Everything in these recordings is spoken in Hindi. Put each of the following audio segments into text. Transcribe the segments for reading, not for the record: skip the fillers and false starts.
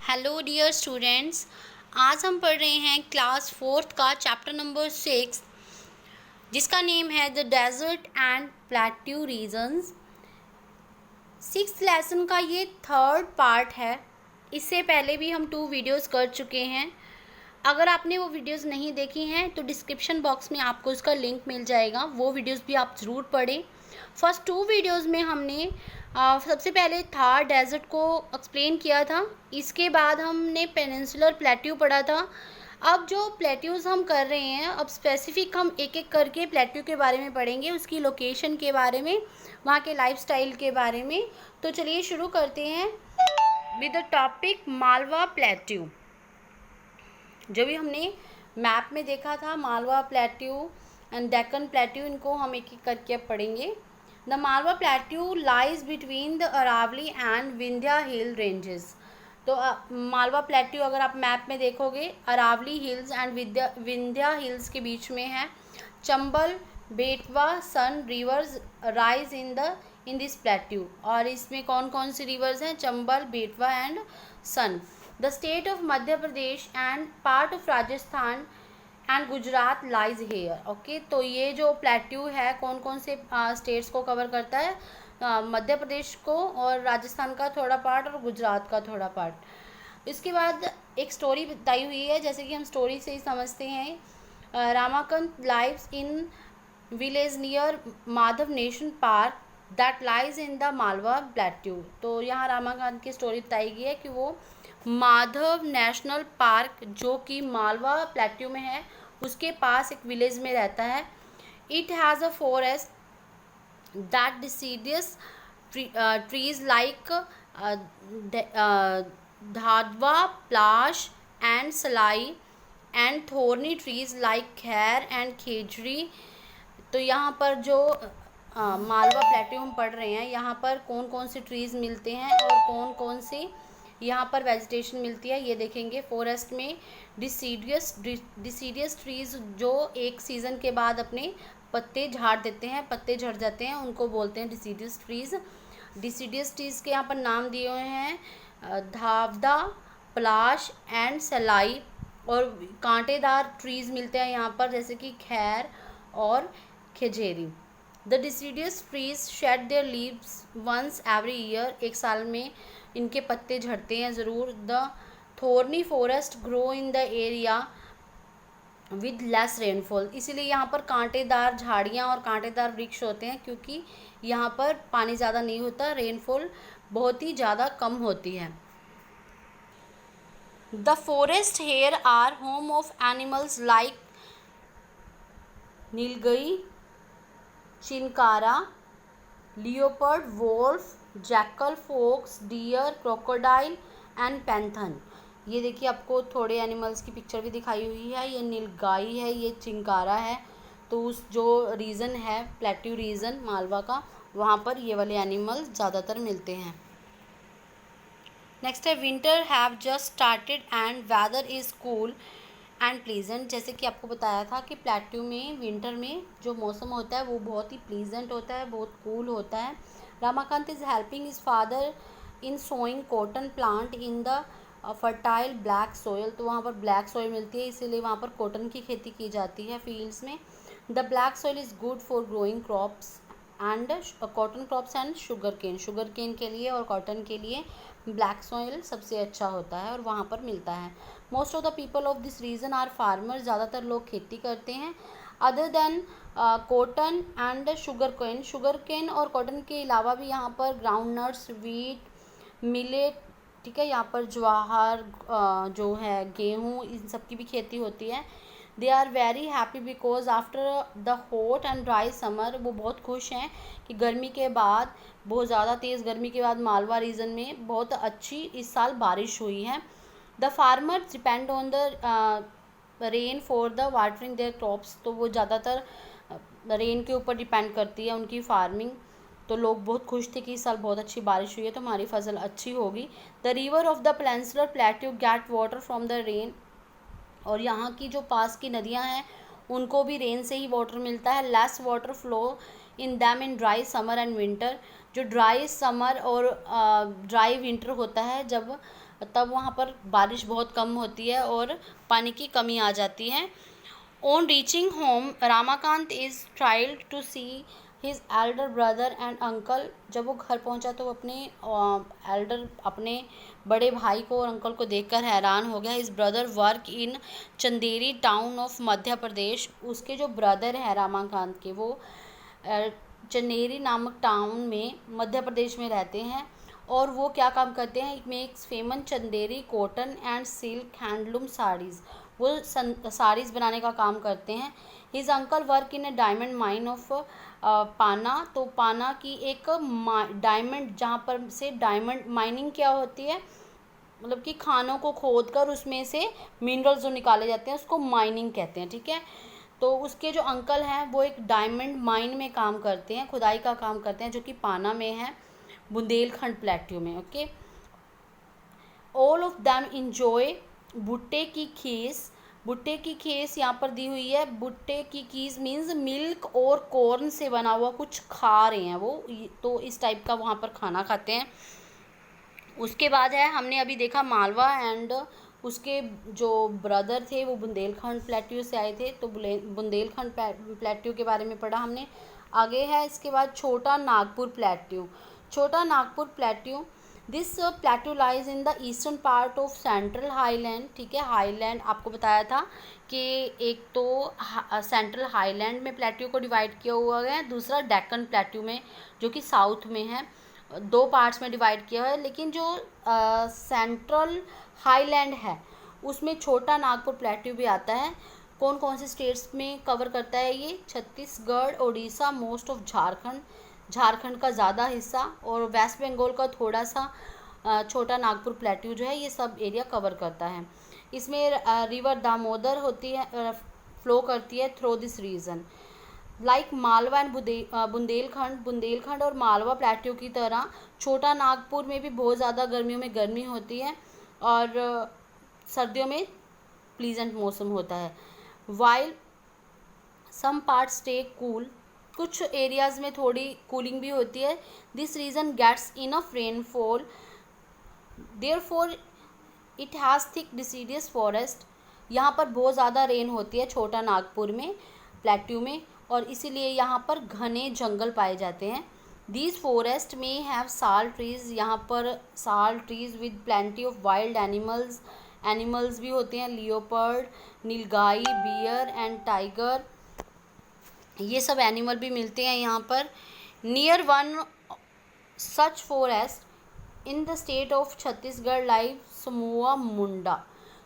हेलो डियर स्टूडेंट्स, आज हम पढ़ रहे हैं क्लास फोर्थ का चैप्टर नंबर 6 जिसका नेम है the desert and plateau regions. Sixth lesson का ये थर्ड पार्ट है। इससे पहले भी हम 2 वीडियोस कर चुके हैं। अगर आपने वो वीडियोस नहीं देखी हैं तो डिस्क्रिप्शन बॉक्स में आपको उसका लिंक मिल जाएगा, वो वीडियोस भी आप ज़रूर पढ़ें। फर्स्ट 2 वीडियोस में हमने सबसे पहले थार डेजर्ट को एक्सप्लेन किया था। इसके बाद हमने पेनिनसुलर प्लेट्यू पढ़ा था। अब जो प्लेट्यूज़ हम कर रहे हैं, अब स्पेसिफिक हम एक एक करके प्लेट्यू के बारे में पढ़ेंगे, उसकी लोकेशन के बारे में, वहाँ के लाइफस्टाइल के बारे में। तो चलिए शुरू करते हैं with the topic Malwa plateau. जो भी हमने मैप में देखा था Malwa plateau and Deccan plateau, इनको हम एक एक करके अब पढ़ेंगे। The Malwa plateau lies between the Aravalli and Vindhya hill ranges. तो मालवा प्लेट्यू अगर आप मैप में देखोगे, Aravalli hills and Vindhya hills के बीच में है। Chambal, Betwa, Son rivers rise in this plateau. और इसमें कौन कौन सी रिवर्स हैं? Chambal, Betwa and Son. The state of Madhya Pradesh and part of Rajasthan and Gujarat lies here. Okay, तो ये जो प्लेट्यू है कौन कौन से स्टेट्स को कवर करता है? मध्य प्रदेश को, और राजस्थान का थोड़ा पार्ट, और गुजरात का थोड़ा पार्ट। इसके बाद एक स्टोरी बताई हुई है, जैसे कि हम स्टोरी से ही समझते हैं। Ramakant lives in village near Madhav national park that lies in the Malwa plateau. तो यहाँ रामाकांत की स्टोरी बताई गई है कि वो माधव नेशनल पार्क जो कि मालवा प्लेट्यू में है, उसके पास एक विलेज में रहता है। It has a forest that deciduous trees like Dhadwa, Palash and Salai and thorny trees like Khair and Khejri. तो यहाँ पर जो मालवा प्लेट्यू हम पढ़ रहे हैं, यहाँ पर कौन कौन से ट्रीज़ मिलते हैं और कौन कौन से यहाँ पर वेजिटेशन मिलती है, ये देखेंगे। फॉरेस्ट में डिसीडियस ट्रीज़ जो एक सीज़न के बाद अपने पत्ते झाड़ देते हैं, पत्ते झड़ जाते हैं, उनको बोलते हैं डिसीडियस ट्रीज़। डिसीडियस ट्रीज़ के यहाँ पर नाम दिए हुए हैं धावदा, पलाश एंड सलाई। और कांटेदार ट्रीज़ मिलते हैं यहाँ पर, जैसे कि खैर और खेजेरी। The deciduous trees shed their leaves once every year. एक साल में इनके पत्ते झड़ते हैं ज़रूर। The thorny forest grow in the area with less rainfall. इसीलिए यहाँ पर कांटेदार झाड़ियाँ और कांटेदार वृक्ष होते हैं, क्योंकि यहाँ पर पानी ज़्यादा नहीं होता, रेनफॉल बहुत ही ज़्यादा कम होती है। The forest here are home of animals like nilgai, chinkara, leopard, wolf, jackal, fox, deer, crocodile and panther. ये देखिए, आपको थोड़े एनिमल्स की पिक्चर भी दिखाई हुई है। ये नीलगाई है, ये चिंकारा है। तो उस जो रीजन है प्लेट्यू रीजन मालवा का, वहाँ पर ये वाले एनिमल्स ज़्यादातर मिलते हैं। नेक्स्ट है winter have just started and weather is cool and pleasant. जैसे कि आपको बताया था कि प्लेट्यू में विंटर में जो मौसम होता है वो बहुत ही प्लीजेंट होता है, बहुत कूल होता है। Ramakant is helping his father in sowing cotton plant in the fertile black soil. तो वहाँ पर ब्लैक सॉइल मिलती है, इसीलिए वहाँ पर कॉटन की खेती की जाती है फील्ड्स में। The black soil is good for growing crops and cotton crops and sugar cane के लिए और कॉटन के लिए ब्लैक सॉइल सबसे अच्छा होता है और वहाँ पर मिलता है। Most of the people of this region are farmers. ज़्यादातर लोग खेती करते हैं। Other than cotton and sugar cane और कॉटन के अलावा भी यहाँ पर ग्राउंड नट्स, वीट, मिलेट, ठीक है, यहाँ पर ज्वार जो है, गेहूँ, इन सब की भी खेती होती है। They are very happy because after the hot and dry summer. वो बहुत खुश हैं कि गर्मी के बाद, बहुत ज़्यादा तेज़ गर्मी के बाद मालवा रीजन में बहुत अच्छी इस साल बारिश हुई है। The farmers depend on the rain for the watering there crops. तो वो ज़्यादातर रेन के ऊपर डिपेंड करती है उनकी फार्मिंग। तो लोग बहुत खुश थे कि इस साल बहुत अच्छी बारिश हुई है तो हमारी फसल अच्छी होगी। The river of the peninsular plateau get water from the rain. और यहाँ की जो पास की नदियाँ हैं उनको भी रेन से ही वाटर मिलता है। Less water flow in them in dry summer and winter. जो ड्राई समर और ड्राई विंटर होता है, जब तब वहाँ पर बारिश बहुत कम होती है और पानी की कमी आ जाती है। On reaching home Ramakant is thrilled to see his elder brother and uncle. जब वो घर पहुंचा तो वो अपने बड़े भाई को और अंकल को देखकर हैरान हो गया। His brother work in Chanderi town of Madhya Pradesh. उसके जो ब्रदर हैं रामाकांत के, वो चंदेरी नामक टाउन में मध्य प्रदेश में रहते हैं। और वो क्या काम करते हैं, it makes famous Chanderi cotton and silk handloom saris. वो साड़ीज़ बनाने का काम करते हैं। His uncle work in A diamond mine of पाना। तो पाना की एक डायमंड, जहाँ पर से डायमंड माइनिंग क्या होती है, मतलब कि खानों को खोद कर उसमें से मिनरल्स जो निकाले जाते हैं उसको माइनिंग कहते हैं, ठीक है। तो उसके जो अंकल हैं वो एक डायमंड माइन में काम करते हैं, खुदाई का काम करते हैं, जो कि पाना में है, बुंदेलखंड प्लेट्यू में। Okay, all of them enjoy भुट्टे की खीस। भुट्टे की खीस यहाँ पर दी हुई है। भुट्टे की खीस मीन्स मिल्क और कॉर्न से बना हुआ कुछ खा रहे हैं वो, तो इस टाइप का वहाँ पर खाना खाते हैं। उसके बाद है, हमने अभी देखा मालवा एंड उसके जो ब्रदर थे वो बुंदेलखंड प्लेट्यू से आए थे, तो बुंदेलखंड प्लेट्यू के बारे में पढ़ा हमने। आगे है इसके बाद छोटा नागपुर प्लेट्यू। छोटा Nagpur plateau, this plateau lies in the eastern part of central highland, ठीक है। हाईलैंड आपको बताया था कि एक तो सेंट्रल हाईलैंड में प्लेट्यू को डिवाइड किया हुआ है, दूसरा डेक्कन प्लेट्यू में जो कि साउथ में है। दो पार्ट्स में डिवाइड किया है, लेकिन जो सेंट्रल हाईलैंड है उसमें छोटा नागपुर प्लेट्यू भी आता है। कौन कौन से स्टेट्स में कवर करता है ये, छत्तीसगढ़, उड़ीसा, मोस्ट ऑफ झारखंड, झारखंड का ज़्यादा हिस्सा, और वेस्ट बंगाल का थोड़ा सा छोटा नागपुर प्लेट्यू जो है ये सब एरिया कवर करता है। इसमें रिवर दामोदर होती है, फ्लो करती है through this region. Like Malwa and Bundelkhand और मालवा प्लेट्यू की तरह छोटा नागपुर में भी बहुत ज़्यादा गर्मियों में गर्मी होती है और सर्दियों में प्लीजेंट मौसम होता है। While some parts stay cool, कुछ एरियाज़ में थोड़ी कूलिंग भी होती है। This region gets enough rainfall, therefore it has thick deciduous forest. यहाँ पर बहुत ज़्यादा रेन होती है छोटा नागपुर में, प्लेट्यू में, और इसीलिए यहाँ पर घने जंगल पाए जाते हैं। दीज फॉरेस्ट में हैव साल ट्रीज़, यहाँ पर sal trees with plenty of wild animals भी होते हैं, leopard, nilgai, bear and tiger, ये सब एनिमल भी मिलते हैं यहाँ पर। Near one such forest in the state of Chhattisgarh live Soma Munda.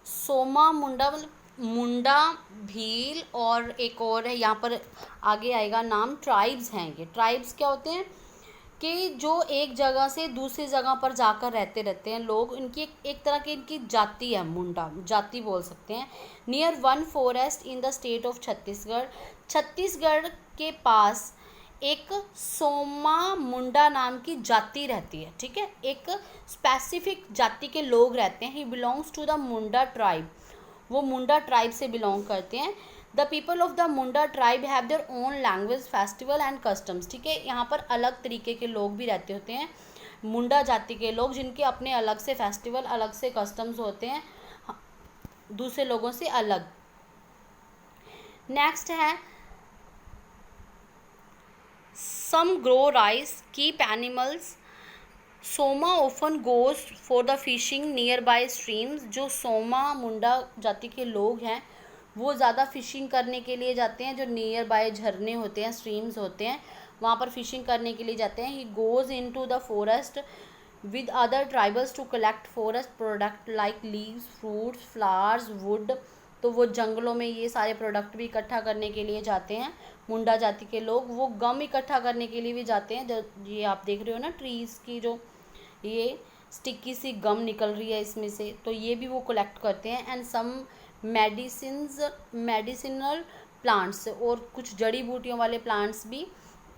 Soma Munda मतलब मुंडा, भील, और एक और है यहाँ पर आगे आएगा नाम, ट्राइब्स हैं ये। ट्राइब्स क्या होते हैं कि जो एक जगह से दूसरी जगह पर जाकर रहते हैं लोग, इनकी एक तरह की इनकी जाति है, मुंडा जाति बोल सकते हैं। Near one forest in the state of Chhattisgarh, Chhattisgarh के पास एक सोमा मुंडा नाम की जाति रहती है, ठीक है। एक स्पेसिफिक जाति के लोग रहते हैं। He belongs to the Munda tribe, वो मुंडा ट्राइब से बिलोंग करते हैं। The people of the Munda tribe have their own language, festival and customs, ठीक है। यहाँ पर अलग तरीके के लोग भी रहते होते हैं, मुंडा जाति के लोग, जिनके अपने अलग से फेस्टिवल, अलग से कस्टम्स होते हैं दूसरे लोगों से अलग। नेक्स्ट है some grow rice, keep animals. Soma often goes for the fishing nearby streams, जो सोमा मुंडा जाति के लोग हैं वो ज़्यादा फिशिंग करने के लिए जाते हैं, जो नियर बाय झरने होते हैं, स्ट्रीम्स होते हैं, वहाँ पर फिशिंग करने के लिए जाते हैं। He goes into the forest with other tribals to collect forest product like leaves, fruits, flowers, wood. तो वो जंगलों में ये सारे प्रोडक्ट भी इकट्ठा करने के लिए जाते हैं मुंडा जाति के लोग। वो गम इकट्ठा करने के लिए भी जाते हैं, जो ये आप देख रहे हो ना ट्रीज़ की जो ये स्टिकी सी गम निकल रही है इसमें से, तो ये भी वो कलेक्ट करते हैं। एंड सम मेडिसिनल प्लांट्स, और कुछ जड़ी बूटियों वाले प्लांट्स भी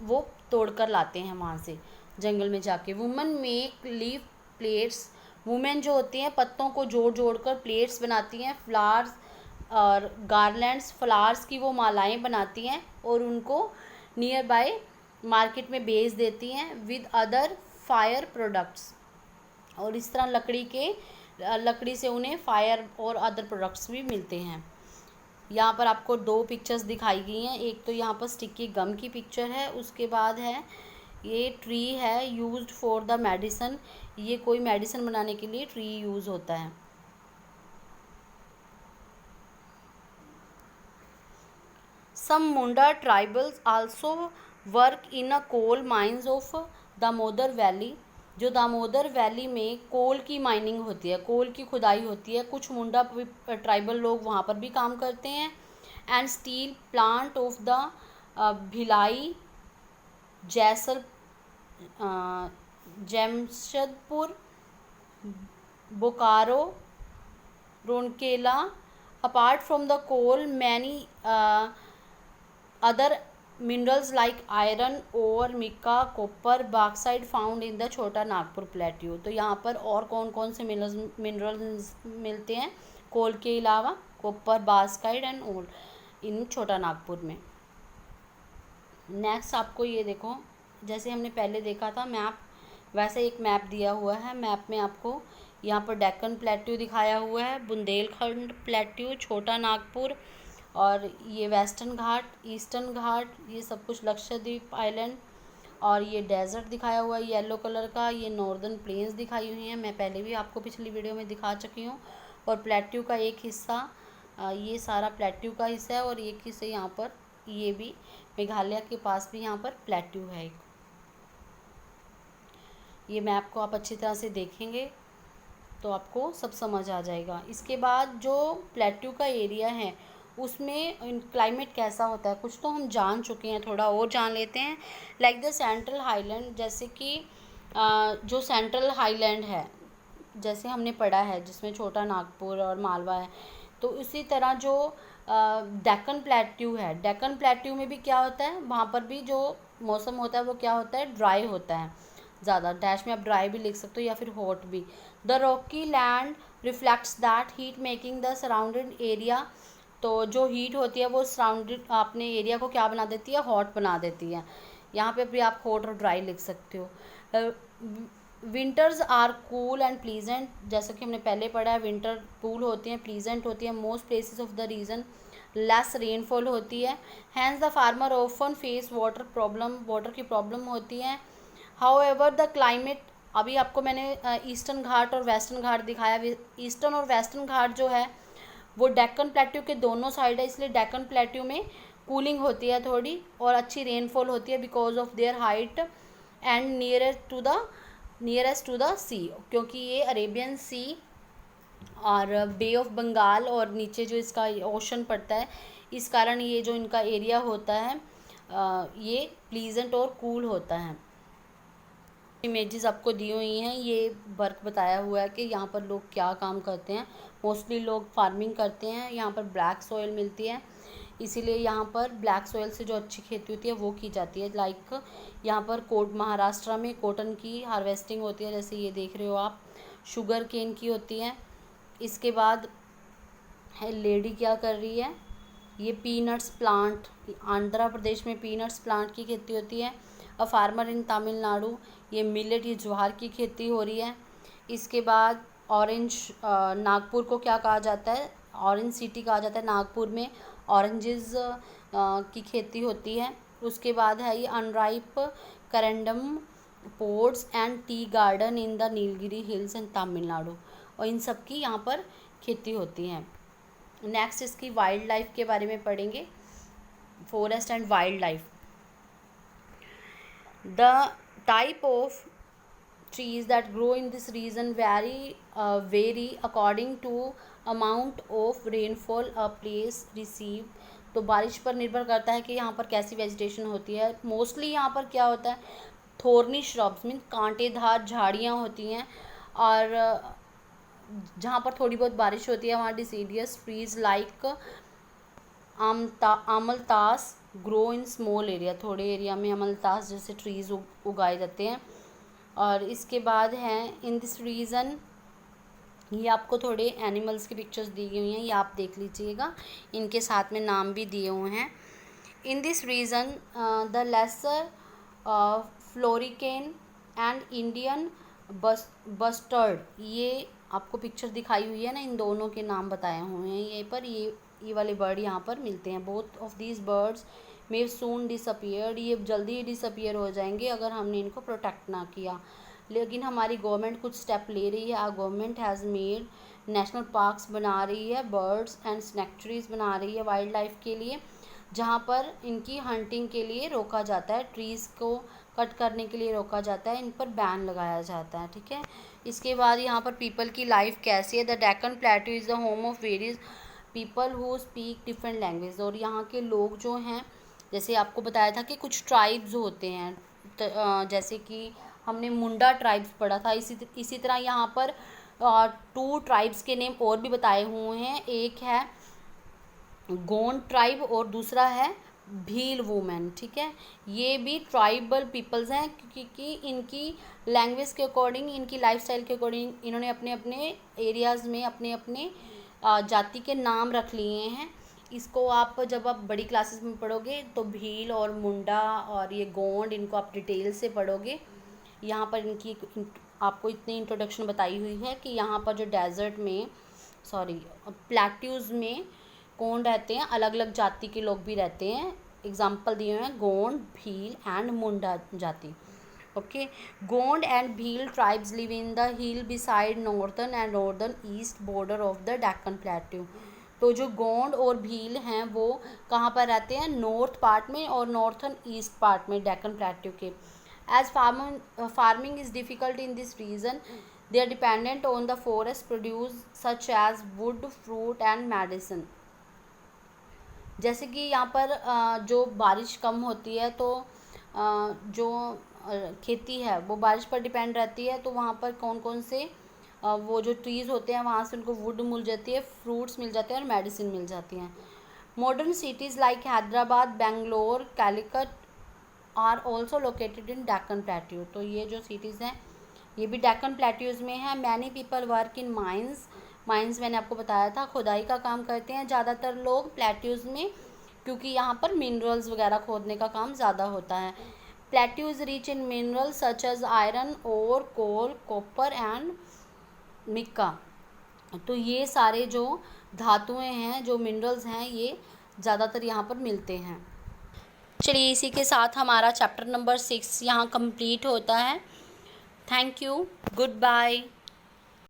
वो तोड़ कर लाते हैं वहाँ से जंगल में जाके। Women make leaf plates, women जो होती हैं पत्तों को जोड़ जोड़ कर प्लेट्स बनाती हैं। फ्लावर्स और गार्लैंड्स, फ्लावर्स की वो मालाएं बनाती हैं और उनको नियर बाय मार्केट में बेच देती हैं। विद अदर फायर प्रोडक्ट्स, और इस तरह लकड़ी के लकड़ी से उन्हें फायर और अदर प्रोडक्ट्स भी मिलते हैं। यहाँ पर आपको 2 पिक्चर्स दिखाई गई हैं। एक तो यहाँ पर स्टिकी गम की पिक्चर है, उसके बाद है ये ट्री है यूज्ड फॉर द मेडिसन। ये कोई मेडिसिन बनाने के लिए ट्री यूज़ होता है। Some Munda tribals also work in a coal mines of Damodar valley. जो दामोदर वैली में कोल की माइनिंग होती है, कोल की खुदाई होती है, कुछ मुंडा ट्राइबल लोग वहाँ पर भी काम करते हैं। And steel plant of the Bhilai जैसल Jamshedpur Bokaro Rourkela. Apart from the coal many other minerals like iron ore, mica, copper, bauxite found in the Chota Nagpur plateau. तो यहाँ पर और कौन कौन से मिनरल्स मिलते हैं कोल के अलावा? कॉपर, बॉक्साइट एंड ओर इन छोटा नागपुर में। नेक्स्ट आपको ये देखो, जैसे हमने पहले देखा था मैप, वैसे एक मैप दिया हुआ है। मैप में आपको यहाँ पर डेक्कन प्लेट्यू दिखाया हुआ है, बुंदेलखंड प्लेट्यू, छोटा नागपुर, और ये वेस्टर्न घाट, ईस्टर्न घाट, ये सब कुछ लक्षद्वीप आइलैंड, और ये डेजर्ट दिखाया हुआ है येलो कलर का, ये नॉर्दर्न प्लेन्स दिखाई हुई हैं। मैं पहले भी आपको पिछली वीडियो में दिखा चुकी हूँ। और प्लेट्यू का एक हिस्सा, ये सारा प्लेट्यू का हिस्सा है, और एक हिस्से यहाँ पर ये भी मेघालय के पास भी यहाँ पर प्लेट्यू है एक। ये मैप को आप अच्छी तरह से देखेंगे तो आपको सब समझ आ जाएगा। इसके बाद जो प्लेट्यू का एरिया है उसमें क्लाइमेट कैसा होता है कुछ तो हम जान चुके हैं, थोड़ा और जान लेते हैं। लाइक द सेंट्रल हाईलैंड, जैसे कि जो सेंट्रल हाईलैंड है जैसे हमने पढ़ा है जिसमें छोटा नागपुर और मालवा है, तो इसी तरह जो डेक्कन प्लेट्यू है, डेक्कन प्लेट्यू में भी क्या होता है, वहाँ पर भी जो मौसम होता है वो क्या होता है, ड्राई होता है ज़्यादा। डैश में आप ड्राई भी लिख सकते हो या फिर हॉट भी। The Rocky land reflects that heat making the surrounded area. तो जो हीट होती है वो सराउंडेड अपने एरिया को क्या बना देती है, हॉट बना देती है। यहाँ पे भी आप हॉट और ड्राई लिख सकते हो। Winters are cool and pleasant, जैसा कि हमने पहले पढ़ा है, विंटर कूल होती हैं, प्लीजेंट होती है। Most places of the region less rainfall होती है। Hence the farmer often face water problem, water की प्रॉब्लम होती है। हाउएवर द क्लाइमेट, अभी आपको मैंने ईस्टर्न घाट और वेस्टर्न घाट दिखाया। ईस्टर्न और वेस्टर्न घाट जो है वो डेक्कन प्लेट्यू के दोनों साइड है, इसलिए डेक्कन प्लेट्यू में कूलिंग होती है थोड़ी और अच्छी रेनफॉल होती है because of their height and nearest to the sea, क्योंकि ये अरेबियन सी और बे ऑफ बंगाल और नीचे जो इसका ओशन पड़ता है, इस कारण ये जो इनका एरिया होता है ये प्लीजेंट और कूल होता है। इमेजेस आपको दी हुई हैं, ये वर्क बताया हुआ है कि यहाँ पर लोग क्या काम करते हैं। मोस्टली लोग फार्मिंग करते हैं। यहाँ पर ब्लैक सॉइल मिलती है, इसीलिए यहाँ पर ब्लैक सॉइल से जो अच्छी खेती होती है वो की जाती है। लाइक यहाँ पर महाराष्ट्र में कॉटन की हार्वेस्टिंग होती है, जैसे ये देख रहे हो आप, शुगर केन की होती है। इसके बाद है लेडी क्या कर रही है, ये पीनट्स प्लांट, आंध्र प्रदेश में पीनट्स प्लांट की खेती होती है। अ फार्मर इन तमिलनाडु, ये मिलेट, ये ज्वार की खेती हो रही है। इसके बाद ऑरेंज, नागपुर को क्या कहा जाता है, ऑरेंज सिटी कहा जाता है। नागपुर में ऑरेंजेस की खेती होती है। उसके बाद है ये unripe corundum ports and tea garden in the Nilgiri hills and Tamil Nadu, और इन सब की यहाँ पर खेती होती है। नेक्स्ट इसकी वाइल्ड लाइफ के बारे में पढ़ेंगे, forest and wild life. The type of trees that grow in this region vary according to amount of rainfall a place receive। तो बारिश पर निर्भर करता है कि यहाँ पर कैसी वेजिटेशन होती है। मोस्टली यहाँ पर क्या होता है, थोर्नी श्रब्स मीन कांटेदार झाड़ियाँ होती हैं, और जहाँ पर थोड़ी बहुत बारिश होती है वहाँ deciduous trees like Amaltas grow in small area, थोड़े एरिया में अमलतास जैसे ट्रीज़ उगाए जाते हैं। और इसके बाद हैं इन दिस रीजन, ये आपको थोड़े एनिमल्स की पिक्चर्स दी गई हैं, ये आप देख लीजिएगा, इनके साथ में नाम भी दिए हुए हैं। In this region the lesser florican and Indian bustard, ये आपको पिक्चर दिखाई हुई है ना, इन दोनों के नाम बताए हुए हैं यहीं पर। ये वाले बर्ड यहाँ पर मिलते हैं। Both of these birds may soon disappear, ये जल्दी ही डिसअपियर हो जाएंगे अगर हमने इनको प्रोटेक्ट ना किया। लेकिन हमारी गवर्नमेंट कुछ स्टेप ले रही है। Our government has made national parks बना रही है, बर्ड्स एंड सैंक्चुरीज बना रही है वाइल्ड लाइफ के लिए, जहाँ पर इनकी हंटिंग के लिए रोका जाता है, ट्रीज़ को कट करने के लिए रोका जाता है, इन पर बैन लगाया जाता है। ठीक है, इसके बाद यहाँ पर पीपल की लाइफ कैसी है। The Deccan plateau is the home of various people who speak different language. और यहाँ के लोग जो हैं, जैसे आपको बताया था कि कुछ ट्राइब्स होते हैं, जैसे कि हमने मुंडा ट्राइब्स पढ़ा था, इसी तरह यहाँ पर 2 ट्राइब्स के नेम और भी बताए हुए हैं। एक है गोंड ट्राइब और दूसरा है भील वुमेन। ठीक है, ये भी ट्राइबल पीपल्स हैं, क्योंकि इनकी लैंग्वेज के अकॉर्डिंग, इनकी लाइफस्टाइल के अकॉर्डिंग इन्होंने अपने अपने एरियाज़ में अपने अपने जाति के नाम रख लिए हैं। इसको आप जब आप बड़ी क्लासेस में पढ़ोगे तो भील और मुंडा और ये गोंड, इनको आप डिटेल से पढ़ोगे। यहाँ पर इनकी आपको इतनी इंट्रोडक्शन बताई हुई है कि यहाँ पर जो डेजर्ट में, प्लेट्यूज़ में कौन रहते हैं, अलग अलग जाति के लोग भी रहते हैं। एग्जाम्पल दिए हुए हैं गोंड, भील एंड मुंडा जाति। Okay, Gond and Bhil tribes live in the hill beside northern and northern east border of the Deccan plateau. तो जो गोंड और भील हैं वो कहाँ पर रहते हैं, नॉर्थ पार्ट में और नॉर्थर्न ईस्ट पार्ट में डेक्कन प्लेट्यू के। As farming is difficult in this region, they are dependent on the forest produce such as wood, fruit and medicine. जैसे कि यहाँ पर जो बारिश कम होती है तो जो खेती है वो बारिश पर डिपेंड रहती है, तो वहाँ पर कौन कौन से वो जो ट्रीज़ होते हैं वहाँ से उनको वुड मिल जाती है, फ्रूट्स मिल जाते हैं और मेडिसिन मिल जाती हैं। Modern cities like Hyderabad, Bangalore, Calicut are also located in Deccan plateau. तो ये जो सिटीज़ हैं ये भी डेक्कन प्लेट्यूज़ में हैं। Many people work in mines मैंने आपको बताया था, खुदाई का काम करते हैं ज़्यादातर लोग प्लेट्यूज़ में, क्योंकि यहाँ पर मिनरल्स वगैरह खोदने का काम ज़्यादा होता है। Plateau is rich in minerals such as iron, ore, coal, copper and mica. तो ये सारे जो धातुएं हैं, जो मिनरल्स हैं, ये ज़्यादातर यहाँ पर मिलते हैं। चलिए, इसी के साथ हमारा चैप्टर नंबर 6 यहाँ कंप्लीट होता है। Thank you, good bye.